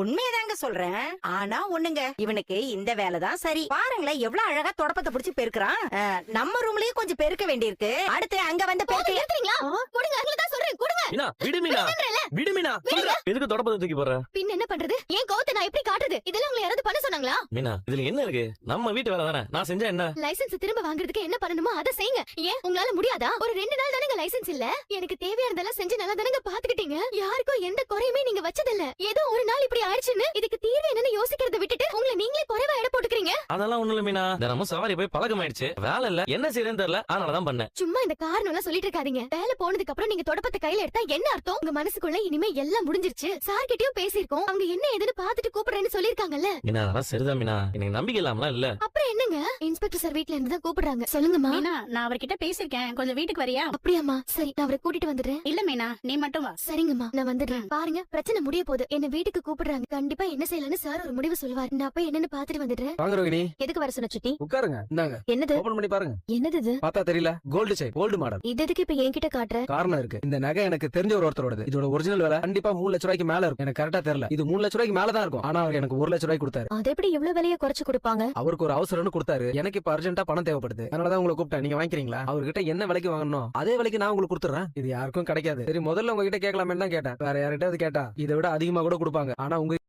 உண்மையதாங்க சொல்றேன். ஆனா ஒண்ணுங்க, இவனுக்கு இந்த வேலைதான் சரி. பாருங்களேன் எவ்வளவு அழகா தொடப்பத்தை பிடிச்சு பெருக்குறான். நம்ம ரூம்லயே கொஞ்சம் பெருக்க வேண்டியிருக்கு. அடுத்து அங்க வந்து பெருக்க ஏத்துறீங்களா? கொடுங்க, அங்கதான் சொல்றேன், கொடுங்க. மீனா விடு மீனா, விடு மீனா. எதுக்கு தொடப்பத்தை தூக்கி போற? பின்ன என்ன பண்றது? ஏன் கோவத்தை நான் எப்படி காட்டுறது? இதெல்லாம் உங்களை யாராவது பண்ண சொன்னாங்களா? மீனா இதுல என்ன இருக்கு? நம்ம வீட்டு வேலை தானே, நான் செஞ்சா என்ன? லைசென்ஸ் திரும்ப வாங்குறதுக்கு என்ன பண்ணணுமோ அதை செய்யுங்க. ஏன் உங்களால முடியாதா? ஒரு 2 நாள் தானங்க லைசென்ஸ் இல்ல. எனக்கு தேவையானதெல்லாம் செஞ்சு நல்லா தானங்க பாத்துக்கிட்டீங்க. யாருக்கும் எந்த குறையுமே நீங்க வச்சதில்ல. ஏதோ ஒரு நாள் இப்படி ஆயிடுச்சுன்னு இதுக்கு தீர்வு என்னன்னு யோசிக்கிறத விட்டுட்டு உங்களை நீங்களே குறைவா எடை போட்டுக்கிறீங்க. அதெல்லாம் ஒண்ணு இல்ல மீனா, தினமும் சவாரி போய் பழக்கமாயிடுச்சு. வேலை இல்ல, என்ன செய்யறேன்னு தெரியல, அதனாலதான் பண்ணேன். சும்மா இந்த காரணம் எல்லாம் சொல்லிட்டு இருக்காதீங்க. வேலை போனதுக்கு அப்புறம் நீங்க தொடப்பத்தை கையில எடுத்தா என்ன அர்த்தம்? உங்க மனசுக்குள்ள இனிமே எல்லாம் முடிஞ்சிருச்சு. சார் கிட்டயும் பேசிருக்கோம். அவங்க என்ன ஏதுன்னு பாத்துட்டு கூப்பிடுறேன்னு சொல்லிருக்காங்கல்ல. மீனா அதெல்லாம் சரிதான் மீனா, எனக்கு நம்பிக்கை இல்லாமலாம் இல்ல. அப்புறம் என்னங்க, இன்ஸ்பெக்டர் சார் வீட்ல இருந்து தான் கூப்பிடுறாங்க. சொல்லுங்கம்மா. மீனா, நான் அவர்கிட்ட பேசிருக்கேன். கொஞ்சம் வீட்டுக்கு வரியா? அப்படியாம்மா? சரி, நான் அவரை கூட்டிட்டு வந்துடுறேன். இல்ல மீனா, நீ மட்டும் வா. சரிங்கம்மா, நான் வந்துடுறேன். பாருங்க, பிரச்சனை முடிய போகுது. என்ன வீட்டுக்கு கூப்பிடுறாங்க. கண்டிப்பா என்ன செய்யலாம்னு சார் ஒரு முடிவு சொல்லுவார். நான் போய் என்னன்னு பாத்துட்டு வந்துடுறேன். வாங்க ரோகிணி, எதுக்கு வர சொன்ன சுட்டி? உட்காருங்க. இந்தாங்க, என்னது? ஓபன் பண்ணி பாருங்க. என்னது இது? பார்த்தா தெரியல? Gold chain, gold model. இது எதுக்கு இப்ப என்கிட்ட காட்டுற? காரணம் இருக்கு. இந்த நகை எனக்கு தெரிஞ்ச ஒருத்தரோடது. இதோட ஒரிஜினல் விலை கண்டிப்பா 3 லட்சம் ரூபாய்க்கு மேல இருக்கும். எனக்கு கரெக்டா தெரியல. இது 3 லட்சம் ரூபாய்க்கு மேல தான் இருக்கும். ஆனா அவர் எனக்கு 1 லட்சம் ரூபாய்க்கு கொடுத்தாரு. அது எப்படி இவ்வளவு விலையை குறைச்சு கொடுப்பாங்க? அவருக்கு ஒரு அவசரம்னு கொடுத்தாரு. எனக்கு இப்ப அர்ஜென்ட்டா பணம் தேவைப்படுது. அதனாலதான் உங்களை கூப்பிட்டேன். நீங்க வாங்கிக்கிறீங்களா? அவர்கிட்ட என்ன விலைக்கு வாங்கணும் அதே விலைக்கு நான் உங்களுக்கு கொடுத்துறேன். இது யாருக்கும் கிடைக்காது. சரி, முதல்ல உங்ககிட்ட கேட்கலாமே தான் கேட்டேன். வேற யார்கிட்ட கேட்டா இதை விட அதிகமா கூட கொடுப்பாங்க. ஆனா உங்க